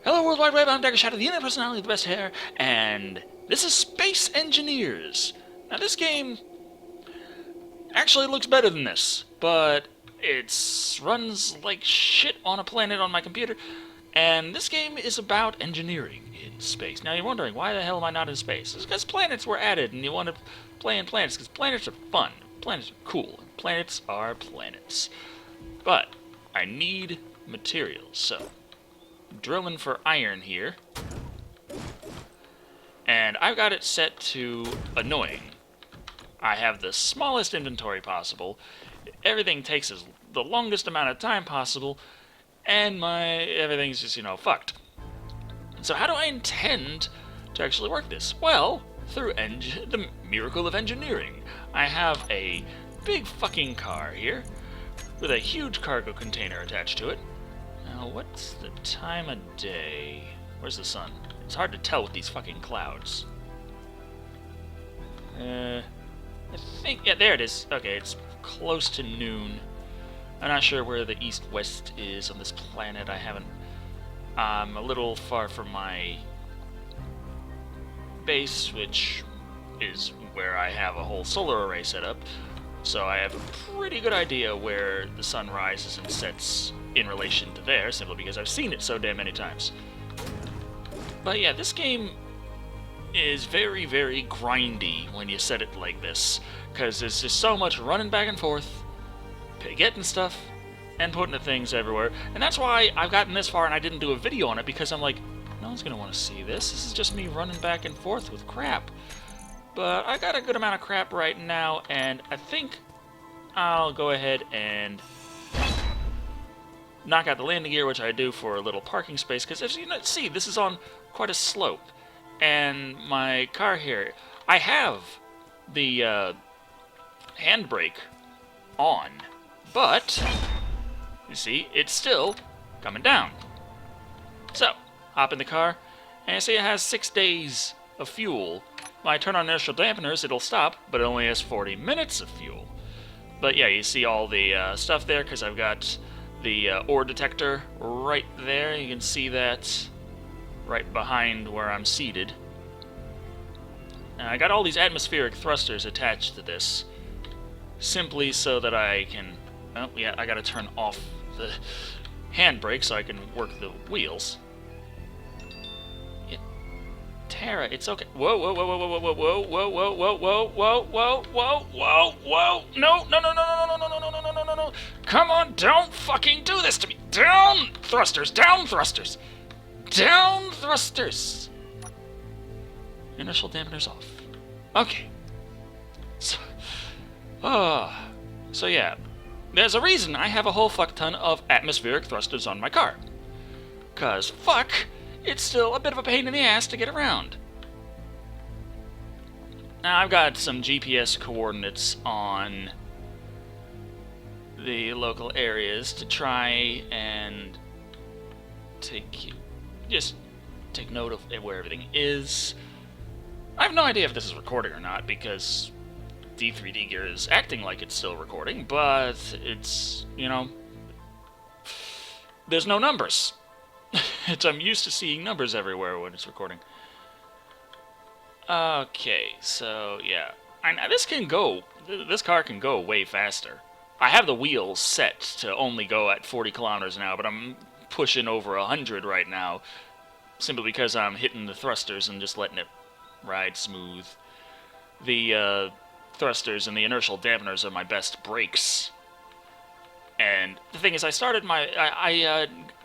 Hello World Wide Web, I'm Dr. Shado, the internet personality with the best hair, and this is Space Engineers. Now this game actually looks better than this, but it runs like shit on a planet on my computer, and this game is about engineering in space. Now you're wondering, why the hell am I not in space? It's because planets were added, and you want to play in planets, because planets are fun, planets are cool, and planets are planets. But I need materials, so drilling for iron here, and I've got it set to annoying. I have the smallest inventory possible, everything takes the longest amount of time possible, and everything's just, fucked. So how do I intend to actually work this? Well, through the miracle of engineering. I have a big fucking car here, with a huge cargo container attached to it. Now, what's the time of day? Where's the sun? It's hard to tell with these fucking clouds. I think, yeah, there it is. Okay, it's close to noon. I'm not sure where the east-west is on this planet. I'm a little far from my base, which is where I have a whole solar array set up. So I have a pretty good idea where the sun rises and sets in relation to there, simply because I've seen it so damn many times. But yeah, this game is very, very grindy when you set it like this, because there's just so much running back and forth, getting stuff, and putting the things everywhere. And that's why I've gotten this far and I didn't do a video on it, because I'm like, no one's going to want to see this. This is just me running back and forth with crap. But I got a good amount of crap right now, and I think I'll go ahead and knock out the landing gear, which I do for a little parking space, because as you see, this is on quite a slope. And my car here, I have the handbrake on, but you see, it's still coming down. So, hop in the car, and you see it has 6 days of fuel. When I turn on inertial dampeners, it'll stop, but it only has 40 minutes of fuel. But yeah, you see all the stuff there, because I've got the ore detector right there. You can see that right behind where I'm seated. Now, I got all these atmospheric thrusters attached to this, simply so that I can... Oh, yeah, I gotta turn off the handbrake so I can work the wheels. Tara, it's okay. Whoa, whoa, whoa, whoa, whoa, whoa, whoa, whoa, whoa, whoa, whoa, whoa, whoa, whoa, whoa, whoa. No, no, no, no, no, no, no, no, no, no, no, no, no. Come on, don't fucking do this to me. Down thrusters, down thrusters. Down thrusters. Inertial dampeners off. Okay. So yeah. There's a reason I have a whole fuck ton of atmospheric thrusters on my car. 'Cause fuck, it's still a bit of a pain in the ass to get around. Now, I've got some GPS coordinates on the local areas to try and take note of where everything is. I have no idea if this is recording or not, because D3D gear is acting like it's still recording, but it's, there's no numbers. I'm used to seeing numbers everywhere when it's recording. Okay, so yeah. This car can go way faster. I have the wheels set to only go at 40 kilometers an hour, but I'm pushing over 100 right now, simply because I'm hitting the thrusters and just letting it ride smooth. The thrusters and the inertial dampeners are my best brakes. And the thing is, I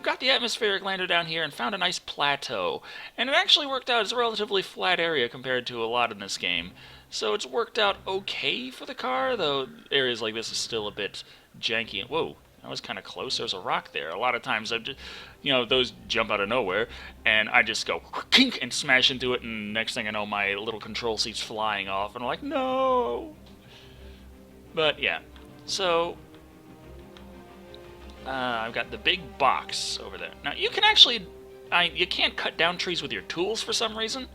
got the atmospheric lander down here and found a nice plateau. And it actually worked out. It's a relatively flat area compared to a lot in this game. So it's worked out okay for the car, though areas like this is still a bit janky. Whoa, that was kind of close. There's a rock there. A lot of times, those jump out of nowhere, and I just go kink and smash into it, and next thing I know, my little control seat's flying off, and I'm like, no! But yeah, so I've got the big box over there. Now, you can actually... you can't cut down trees with your tools for some reason,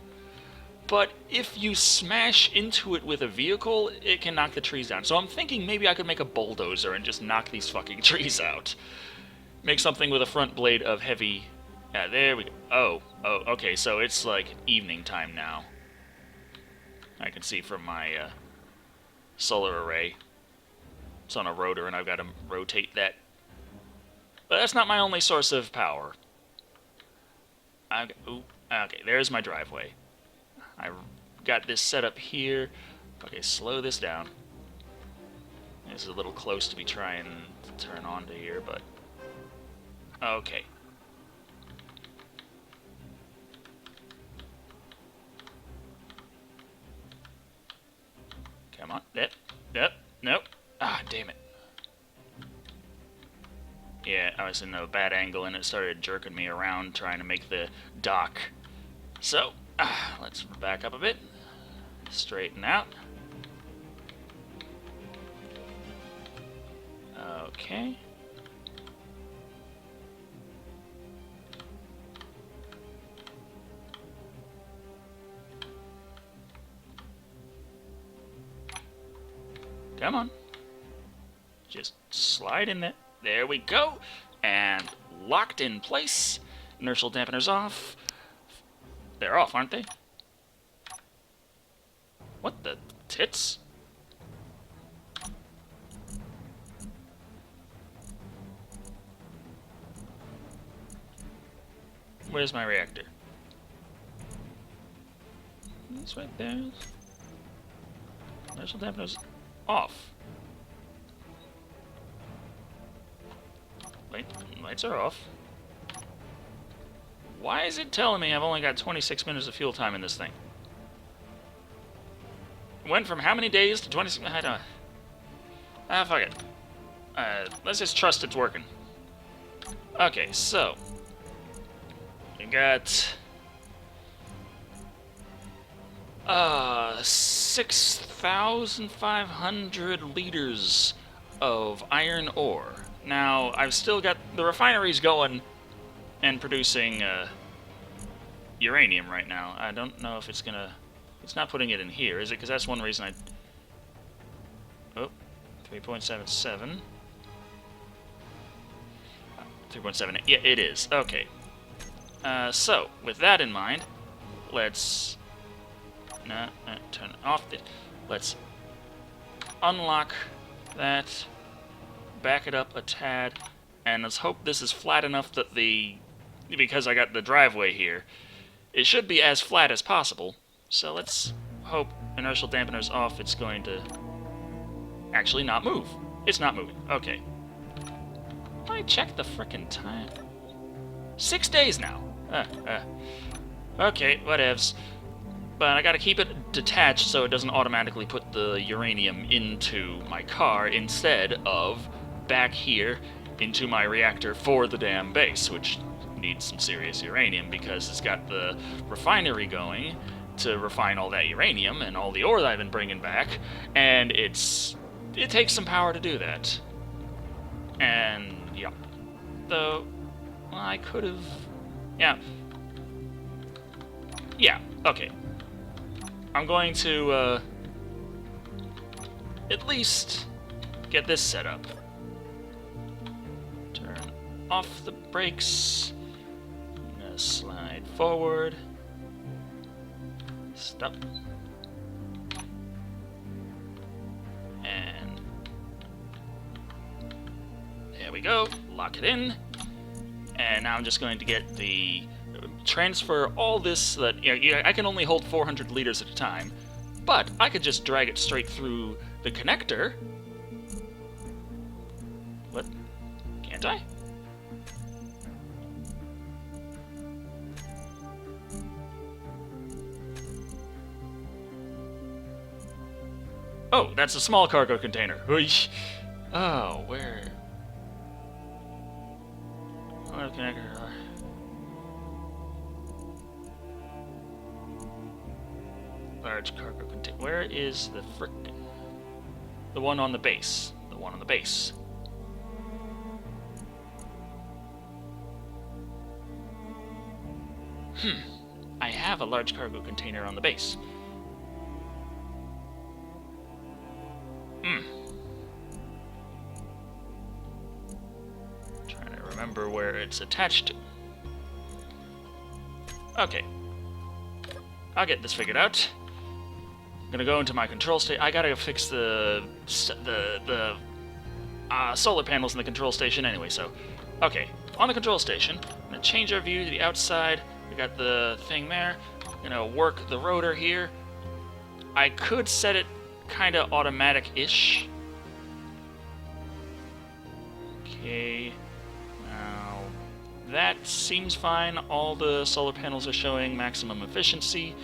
but if you smash into it with a vehicle, it can knock the trees down. So I'm thinking maybe I could make a bulldozer and just knock these fucking trees out. Make something with a front blade of heavy Yeah, there we go. Oh, okay, so it's like evening time now. I can see from my solar array. It's on a rotor, and I've got to rotate that. But that's not my only source of power. Okay, there's my driveway. I got this set up here. Okay, slow this down. This is a little close to be trying to turn onto here, but... Okay. Come on. Yep. Nope. Ah, damn it. Yeah, I was in a bad angle and it started jerking me around trying to make the dock. So, let's back up a bit. Straighten out. Okay. Come on. Just slide in there. There we go. And locked in place. Inertial dampeners off. They're off, aren't they? What the tits? Where's my reactor? It's right there. Inertial dampeners off. Lights are off. Why is it telling me I've only got 26 minutes of fuel time in this thing? It went from how many days to 26? I don't... fuck it. Let's just trust it's working. Okay, so... We got... 6,500 liters of iron ore. Now, I've still got the refineries going and producing uranium right now. I don't know if it's gonna... It's not putting it in here, is it? Because that's one reason I... Oh, 3.77. 3.78. Yeah, it is. Okay. So, with that in mind, let's... turn off the... Let's unlock that, back it up a tad, and let's hope this is flat enough that because I got the driveway here, it should be as flat as possible. So let's hope inertial dampeners off, it's going to actually not move. It's not moving. Okay. I checked the frickin' time. 6 days now. Okay, whatevs. But I gotta keep it detached so it doesn't automatically put the uranium into my car instead of back here into my reactor for the damn base, which needs some serious uranium because it's got the refinery going to refine all that uranium and all the ore that I've been bringing back, and it takes some power to do that. And, yeah. Though, well, I could have... Yeah, okay. I'm going to, at least get this set up. Turn off the brakes. I'm gonna slide forward. Stop. And there we go. Lock it in. And now I'm just going to get the... transfer all this that I can only hold 400 liters at a time, but I could just drag it straight through the connector. What? Can't I? Oh, that's a small cargo container. Oh, where? Oh, connector. Large cargo container. Where is the frickin'... The one on the base. The one on the base. I have a large cargo container on the base. Trying to remember where it's attached to. Okay. I'll get this figured out. I'm gonna go into my control station. I gotta fix the solar panels in the control station anyway, so... Okay, on the control station, I'm gonna change our view to the outside. We got the thing there. I'm gonna work the rotor here. I could set it kinda automatic-ish. Okay, now that seems fine. All the solar panels are showing maximum efficiency.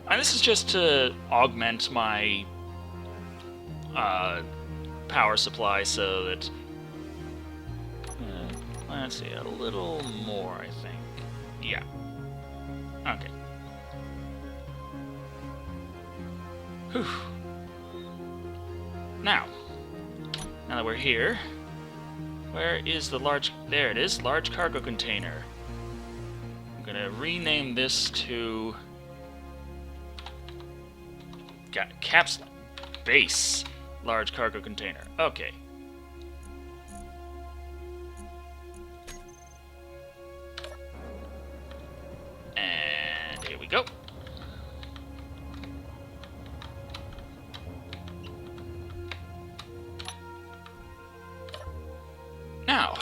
And this is just to augment my power supply so that, let's see, a little more, I think. Yeah. Okay. Whew. Now that we're here, where is the large... There it is, large cargo container. I'm gonna rename this to... Capsule base large cargo container. Okay. And here we go. Now,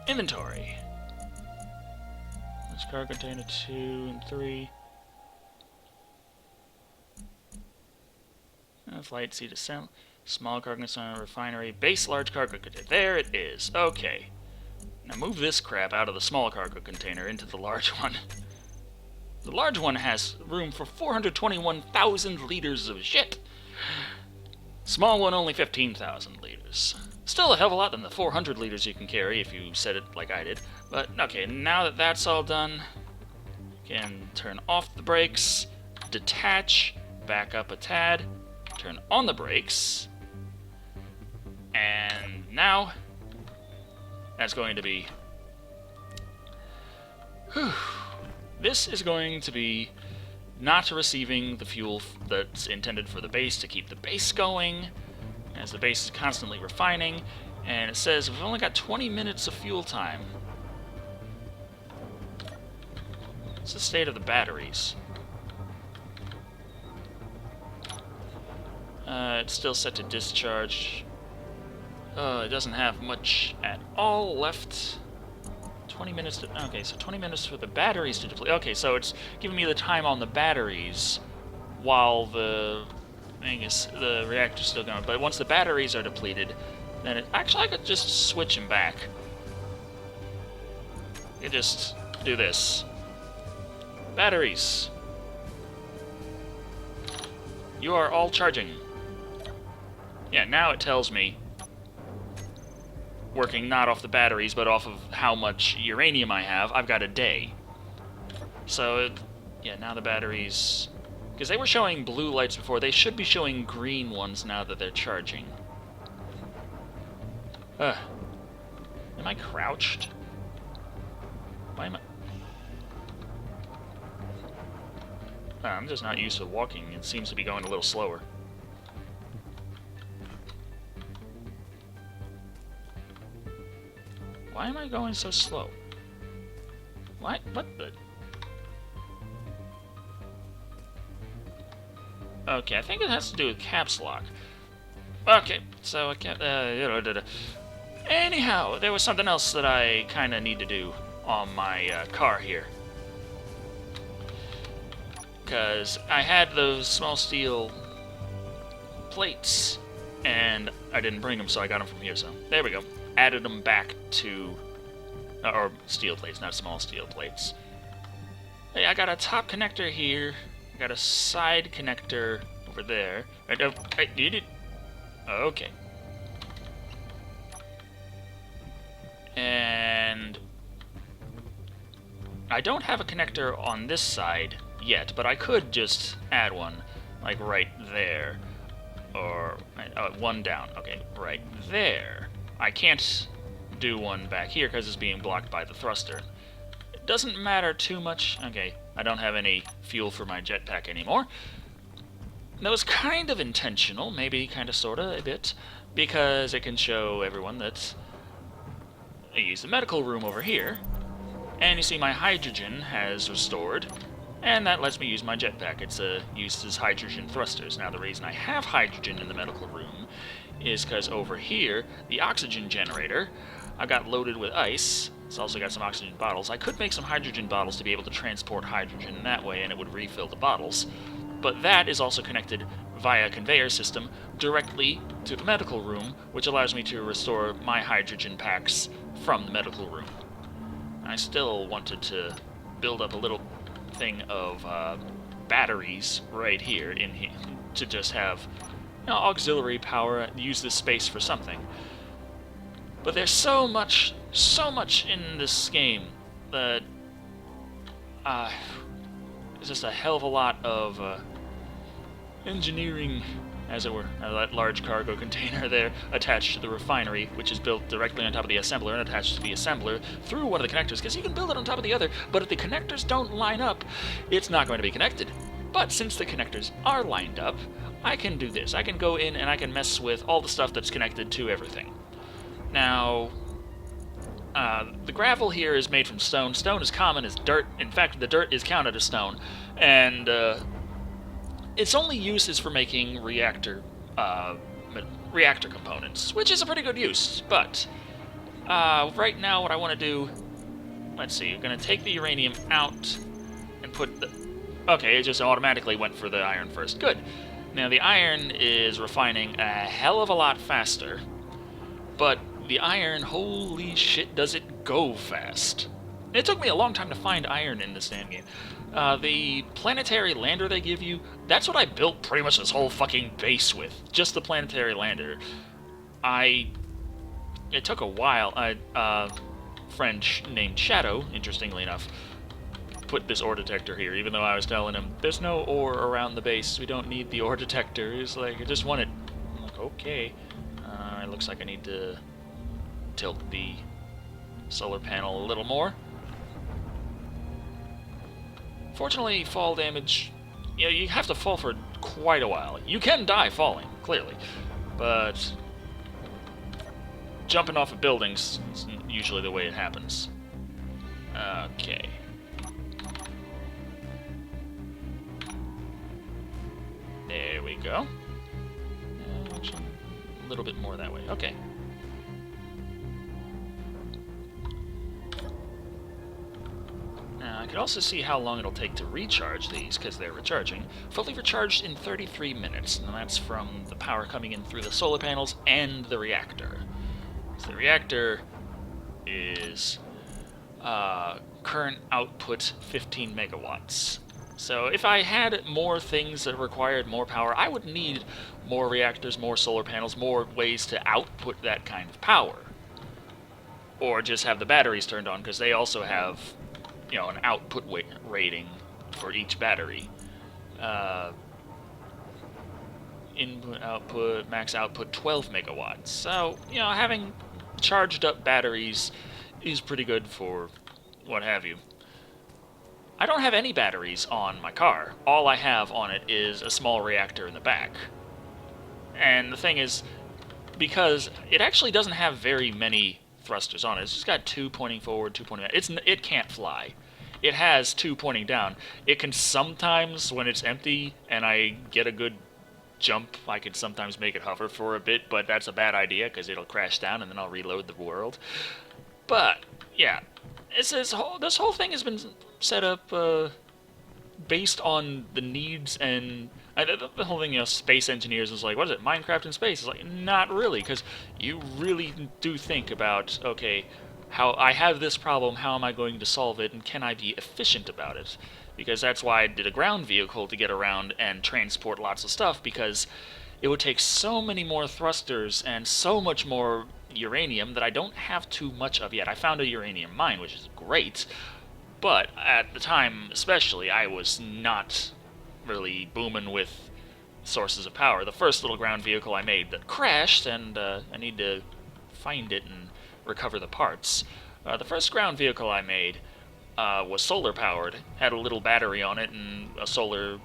inventory. Large cargo container 2 and 3. Flight seat assembly, small cargo container refinery, base large cargo container. There it is. Okay. Now move this crap out of the small cargo container into the large one. The large one has room for 421,000 liters of shit. Small one only 15,000 liters. Still a hell of a lot than the 400 liters you can carry if you set it like I did. But okay, now that that's all done, you can turn off the brakes, detach, back up a tad, turn on the brakes, and now that's going to be... Whew. This is going to be not receiving the fuel that's intended for the base to keep the base going, as the base is constantly refining, and it says we've only got 20 minutes of fuel time. What's the state of the batteries? It's still set to discharge. It doesn't have much at all left. 20 minutes to... Okay, so 20 minutes for the batteries to deplete. Okay, so it's giving me the time on the batteries while the reactor's still going. But once the batteries are depleted, then it... Actually, I could just switch them back. I could just do this. Batteries. You are all charging. Yeah, now it tells me, working not off the batteries, but off of how much uranium I have, I've got a day. So, yeah, now the batteries... Because they were showing blue lights before, they should be showing green ones now that they're charging. Am I crouched? Why am I... I'm just not used to walking. It seems to be going a little slower. Why am I going so slow? What the... Okay, I think it has to do with caps lock. Okay, so I can't... Anyhow, there was something else that I kind of need to do on my car here. Because I had those small steel plates, and I didn't bring them, so I got them from here, so there we go. Added them back to... or steel plates, not small steel plates. Hey, I got a top connector here. I got a side connector over there. I did it. Okay. And... I don't have a connector on this side yet, but I could just add one, like right there. Or... one down. Okay, right there. I can't do one back here because it's being blocked by the thruster. It doesn't matter too much. Okay, I don't have any fuel for my jetpack anymore. That was kind of intentional, maybe kind of sorta a bit, because it can show everyone that I use the medical room over here, And you see my hydrogen has restored, and that lets me use my jetpack. It's uses hydrogen thrusters. Now the reason I have hydrogen in the medical room is because over here, the oxygen generator, I got loaded with ice. It's also got some oxygen bottles. I could make some hydrogen bottles to be able to transport hydrogen that way, and it would refill the bottles. But that is also connected via a conveyor system directly to the medical room, which allows me to restore my hydrogen packs from the medical room. I still wanted to build up a little thing of batteries right here to just have auxiliary power, use this space for something. But there's so much in this game that there's just a hell of a lot of engineering, as it were. That large cargo container there attached to the refinery, which is built directly on top of the assembler and attached to the assembler through one of the connectors, because you can build it on top of the other, but if the connectors don't line up, it's not going to be connected. But since the connectors are lined up, I can do this. I can go in and I can mess with all the stuff that's connected to everything. Now, the gravel here is made from stone. Stone is common as dirt. In fact, the dirt is counted as stone. And its only use is for making reactor components, which is a pretty good use. But right now what I want to do, let's see, I'm going to take the uranium out and put the... Okay, it just automatically went for the iron first. Good. Now the iron is refining a hell of a lot faster, but the iron, holy shit, does it go fast. It took me a long time to find iron in this damn game. The planetary lander they give you, that's what I built pretty much this whole fucking base with. Just the planetary lander. It took a while. A friend named Shado, interestingly enough, put this ore detector here, even though I was telling him, there's no ore around the base, we don't need the ore detector. He's like, I just want it. I'm like, okay. It looks like I need to tilt the solar panel a little more. Fortunately, fall damage, you have to fall for quite a while. You can die falling, clearly, but jumping off of buildings is usually the way it happens. Okay. There we go. Actually, a little bit more that way. Okay. Now, I can also see how long it'll take to recharge these, because they're recharging. Fully recharged in 33 minutes, and that's from the power coming in through the solar panels and the reactor. So the reactor is current output 15 megawatts. So if I had more things that required more power, I would need more reactors, more solar panels, more ways to output that kind of power. Or just have the batteries turned on, because they also have, an output rating for each battery. Input, output, max output 12 megawatts. So, having charged up batteries is pretty good for what have you. I don't have any batteries on my car. All I have on it is a small reactor in the back. And the thing is, because it actually doesn't have very many thrusters on it, it's just got 2 pointing forward, 2 pointing back. It can't fly. It has 2 pointing down. It can sometimes, when it's empty and I get a good jump, I can sometimes make it hover for a bit, but that's a bad idea because it'll crash down and then I'll reload the world. But, yeah. This whole thing has been set up based on the needs and the whole thing, space engineers is like, what is it, Minecraft in space? It's like, not really, because you really do think about, okay, how I have this problem, how am I going to solve it, and can I be efficient about it? Because that's why I did a ground vehicle to get around and transport lots of stuff, because it would take so many more thrusters and so much more uranium that I don't have too much of yet. I found a uranium mine, which is great, but at the time especially, I was not really booming with sources of power. The first little ground vehicle I made that crashed, and I need to find it and recover the parts. The first ground vehicle I made was solar powered, had a little battery on it and a solar,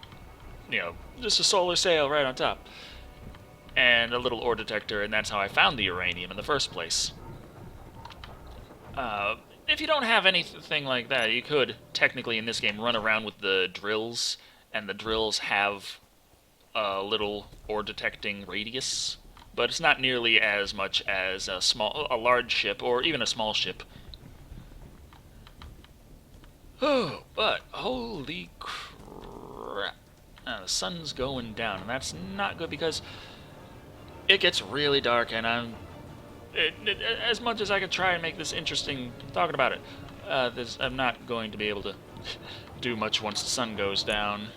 just a solar sail right on top. And a little ore detector, and that's how I found the uranium in the first place. if you don't have anything like that, you could technically in this game run around with the drills, and the drills have a little ore detecting radius, but it's not nearly as much as a large ship or even a small ship. Oh, but holy crap! The sun's going down, and that's not good because it gets really dark, and as much as I could try and make this interesting talking about it, I'm not going to be able to do much once the sun goes down.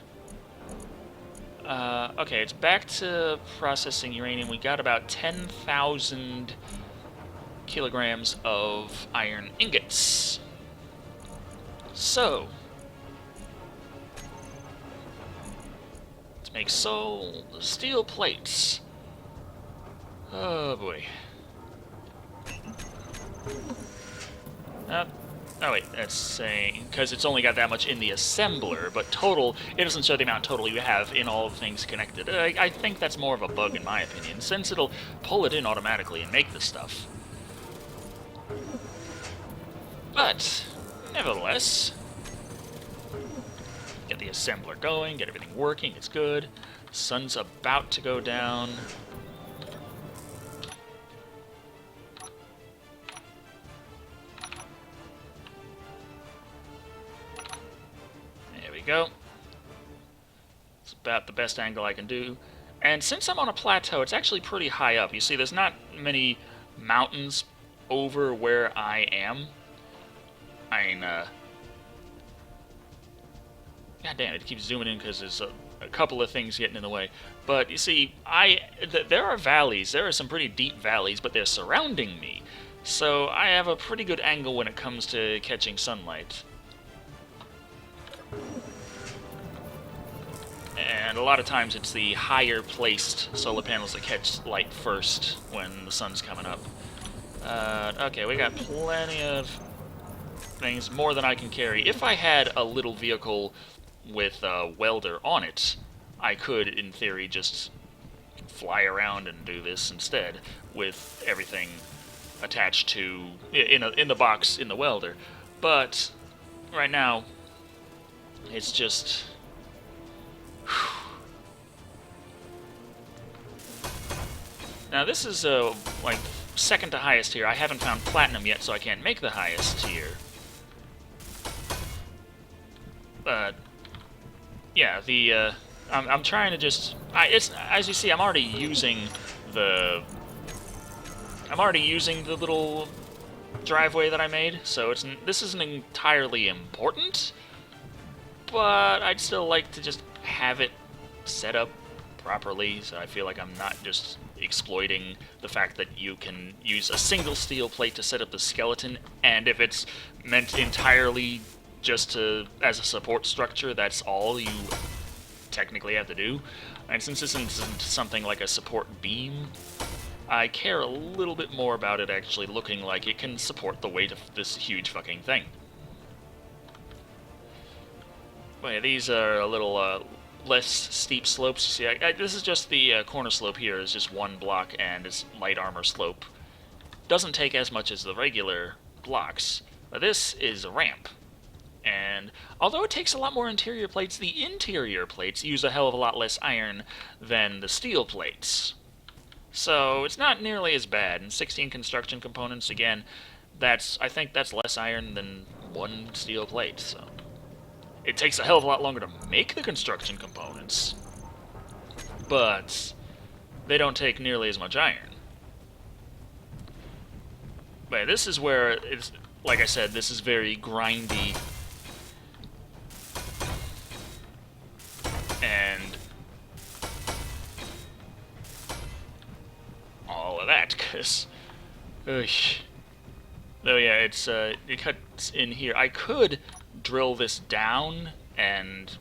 Okay, it's back to processing uranium. We got about 10,000 kilograms of iron ingots. So, let's make steel plates. Oh boy. Oh wait, that's saying, because it's only got that much in the assembler, but total, it doesn't show the amount total you have in all the things connected. I think that's more of a bug in my opinion, since it'll pull it in automatically and make the stuff. But, nevertheless, get the assembler going, get everything working, it's good. Sun's about to go down. Go. It's about the best angle I can do. And since I'm on a plateau, it's actually pretty high up. You see, there's not many mountains over where I am. I mean, God damn, it keeps zooming in because there's a couple of things getting in the way. But you see, there are valleys. There are some pretty deep valleys, but they're surrounding me. So I have a pretty good angle when it comes to catching sunlight. And a lot of times it's the higher placed solar panels that catch light first when the sun's coming up. Okay, we got plenty of things, more than I can carry. If I had a little vehicle with a welder on it, I could, in theory, just fly around and do this instead, with everything attached to, in the box in the welder. But right now, it's just... Now this is like second to highest tier. I haven't found platinum yet, so I can't make the highest tier. But yeah, I'm trying to just it's, as you see, I'm already using the little driveway that I made, so this isn't entirely important, but I'd still like to just have it set up properly, so I feel like I'm not just exploiting the fact that you can use a single steel plate to set up the skeleton, and if it's meant entirely just as a support structure, that's all you technically have to do. And since this isn't something like a support beam, I care a little bit more about it actually looking like it can support the weight of this huge fucking thing. But yeah, these are a little less steep slopes. See, this is just the corner slope here is just one block, and it's light armor slope. Doesn't take as much as the regular blocks, but this is a ramp. And although it takes a lot more interior plates, the interior plates use a hell of a lot less iron than the steel plates. So it's not nearly as bad. And 16 construction components, again, I think that's less iron than one steel plate, so... It takes a hell of a lot longer to make the construction components, but they don't take nearly as much iron. But this is where it's, like I said, this is very grindy. And all of that, because... though yeah, it cuts in here. I could drill this down and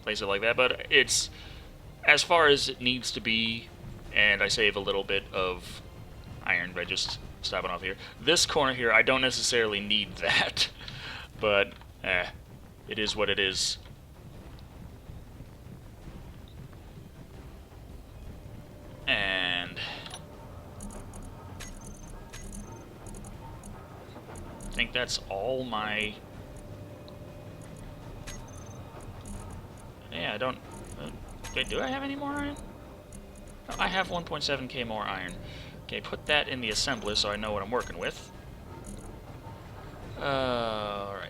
place it like that, but it's as far as it needs to be, and I save a little bit of iron by just stopping off here. This corner here, I don't necessarily need that, but it is what it is. And I think think that's all my... Yeah, I don't... do I have any more iron? Oh, I have 1.7k more iron. Okay, put that in the assembler so I know what I'm working with. Alright.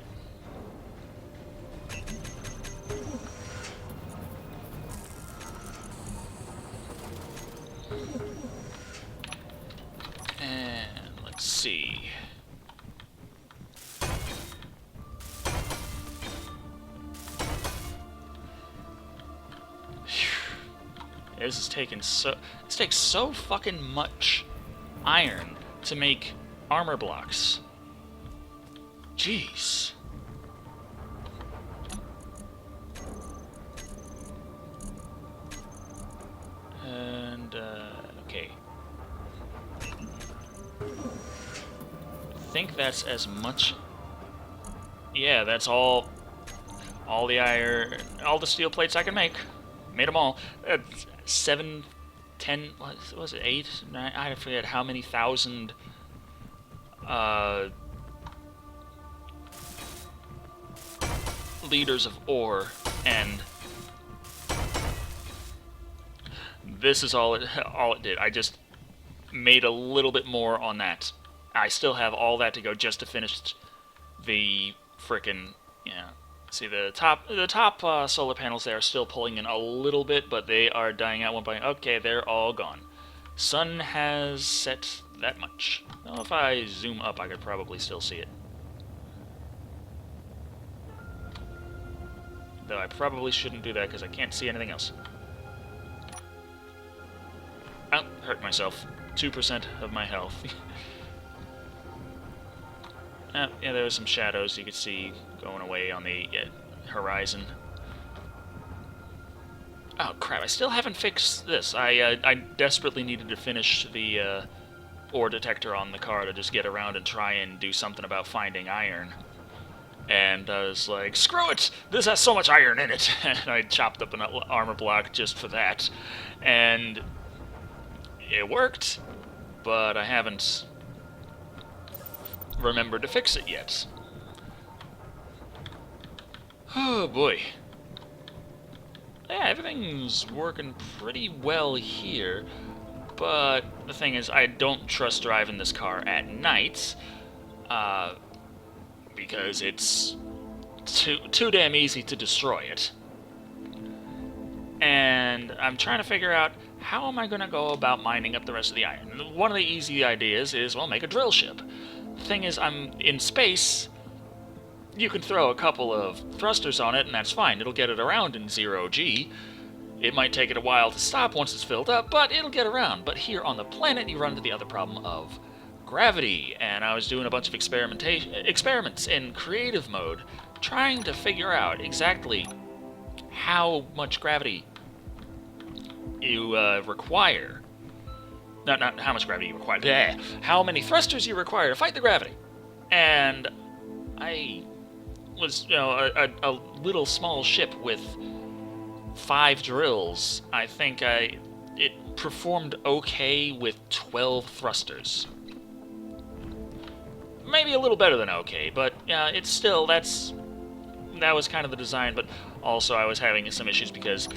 And let's see. This is taking so... This takes so fucking much iron to make armor blocks. Jeez. And, okay. I think that's as much... Yeah, that's all the iron... All the steel plates I can make. Made them all. 7, 10... What was it? 8? 9? I forget how many thousand... liters of ore, and this is all it did. I just made a little bit more on that. I still have all that to go just to finish the frickin', yeah. See, the top solar panels there are still pulling in a little bit, but they are dying out one by... Okay, they're all gone. Sun has set that much. Well, if I zoom up, I could probably still see it. Though I probably shouldn't do that because I can't see anything else. Oh, hurt myself. 2% of my health. Yeah, there was some shadows you could see going away on the horizon. Oh crap, I still haven't fixed this. I desperately needed to finish the ore detector on the car to just get around and try and do something about finding iron. And I was like, screw it! This has so much iron in it! And I chopped up an armor block just for that. And it worked, but I haven't remembered to fix it yet. Oh boy. Yeah, everything's working pretty well here, but the thing is, I don't trust driving this car at night, because it's too damn easy to destroy it. And I'm trying to figure out, how am I going to go about mining up the rest of the iron? One of the easy ideas is, well, make a drill ship. The thing is, I'm in space. You can throw a couple of thrusters on it, and that's fine. It'll get it around in 0G. It might take it a while to stop once it's filled up, but it'll get around. But here on the planet, you run into the other problem of gravity, and I was doing a bunch of experiments in creative mode, trying to figure out exactly how much gravity you require. Not how much gravity you require. Bleh. How many thrusters you require to fight the gravity. And I was, a little small ship with 5 drills. I think it performed okay with 12 thrusters. Maybe a little better than okay, but it's still, that was kind of the design, but also I was having some issues because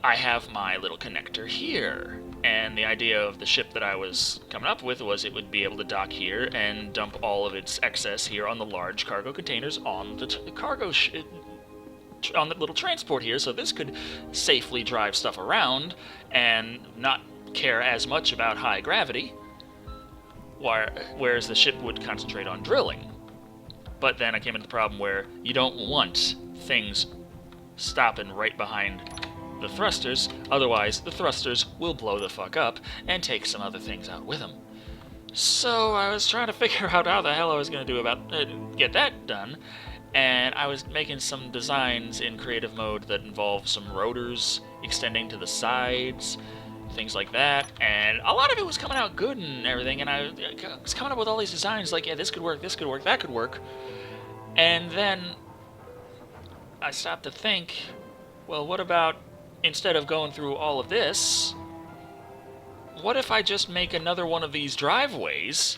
I have my little connector here, and the idea of the ship that I was coming up with was it would be able to dock here and dump all of its excess here on the large cargo containers on the on the little transport here, so this could safely drive stuff around and not care as much about high gravity, whereas the ship would concentrate on drilling. But then I came into the problem where you don't want things stopping right behind the thrusters, otherwise the thrusters will blow the fuck up and take some other things out with them. So I was trying to figure out how the hell I was going to do about get that done, and I was making some designs in creative mode that involved some rotors extending to the sides, things like that, and a lot of it was coming out good and everything, and I was coming up with all these designs like, yeah, this could work, that could work, and then I stopped to think, well, what about, instead of going through all of this, what if I just make another one of these driveways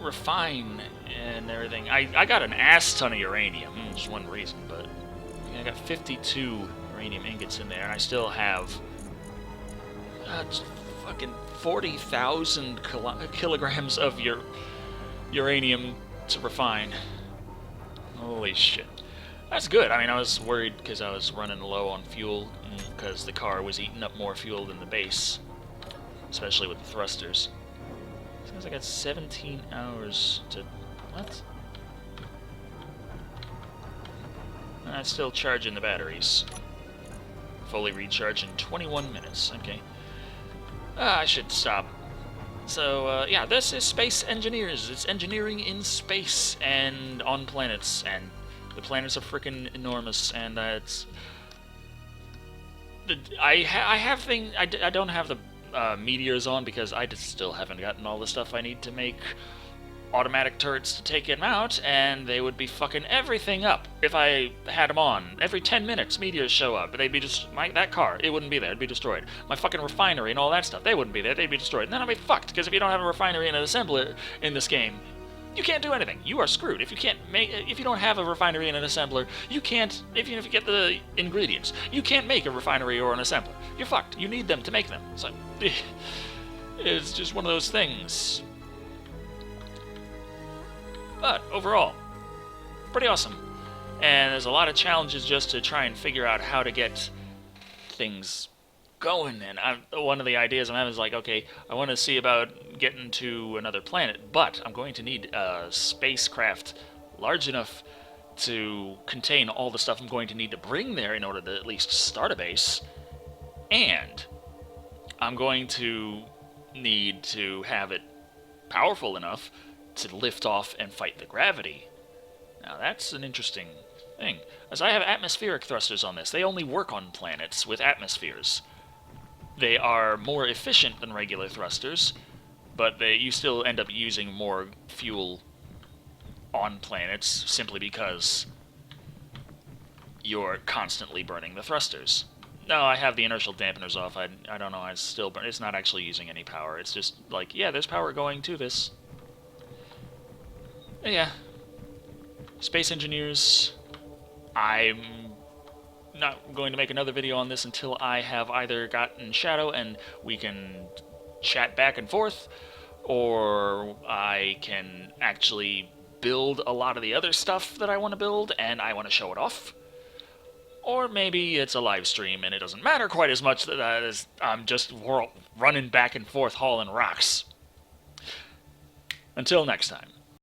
refine and everything. I got an ass ton of uranium. Just one reason, but I got 52 uranium ingots in there, and I still have fucking 40,000 kilograms of uranium to refine. Holy shit. That's good. I mean, I was worried because I was running low on fuel because the car was eating up more fuel than the base, especially with the thrusters. Seems I got 17 hours to... What? That's still charging the batteries. Fully recharged in 21 minutes. Okay. I should stop. So, yeah, this is Space Engineers. It's engineering in space and on planets, and the planets are freaking enormous, and it's... I don't have the meteors on because I just still haven't gotten all the stuff I need to make automatic turrets to take them out, and they would be fucking everything up if I had them on. Every 10 minutes, meteors show up. They'd be just... that car, it wouldn't be there. It'd be destroyed. My fucking refinery and all that stuff, they wouldn't be there. They'd be destroyed. And then I'd be fucked, because if you don't have a refinery and an assembler in this game, you can't do anything. You are screwed. If you don't have a refinery and an assembler, you can't, even if you get the ingredients, you can't make a refinery or an assembler. You're fucked. You need them to make them. So, it's just one of those things. But, overall, pretty awesome. And there's a lot of challenges just to try and figure out how to get things going. And one of the ideas I'm having is like, okay, I want to see about getting to another planet, but I'm going to need a spacecraft large enough to contain all the stuff I'm going to need to bring there in order to at least start a base. And I'm going to need to have it powerful enough to lift off and fight the gravity. Now that's an interesting thing, as I have atmospheric thrusters on this. They only work on planets with atmospheres. They are more efficient than regular thrusters, but you still end up using more fuel on planets simply because you're constantly burning the thrusters. No, I have the inertial dampeners off. I don't know, it's not actually using any power. It's just like, yeah, there's power going to this. Yeah. Space Engineers. I'm not going to make another video on this until I have either gotten Shado and we can chat back and forth, or I can actually build a lot of the other stuff that I want to build and I want to show it off. Or maybe it's a live stream and it doesn't matter quite as much that I'm just running back and forth hauling rocks. Until next time.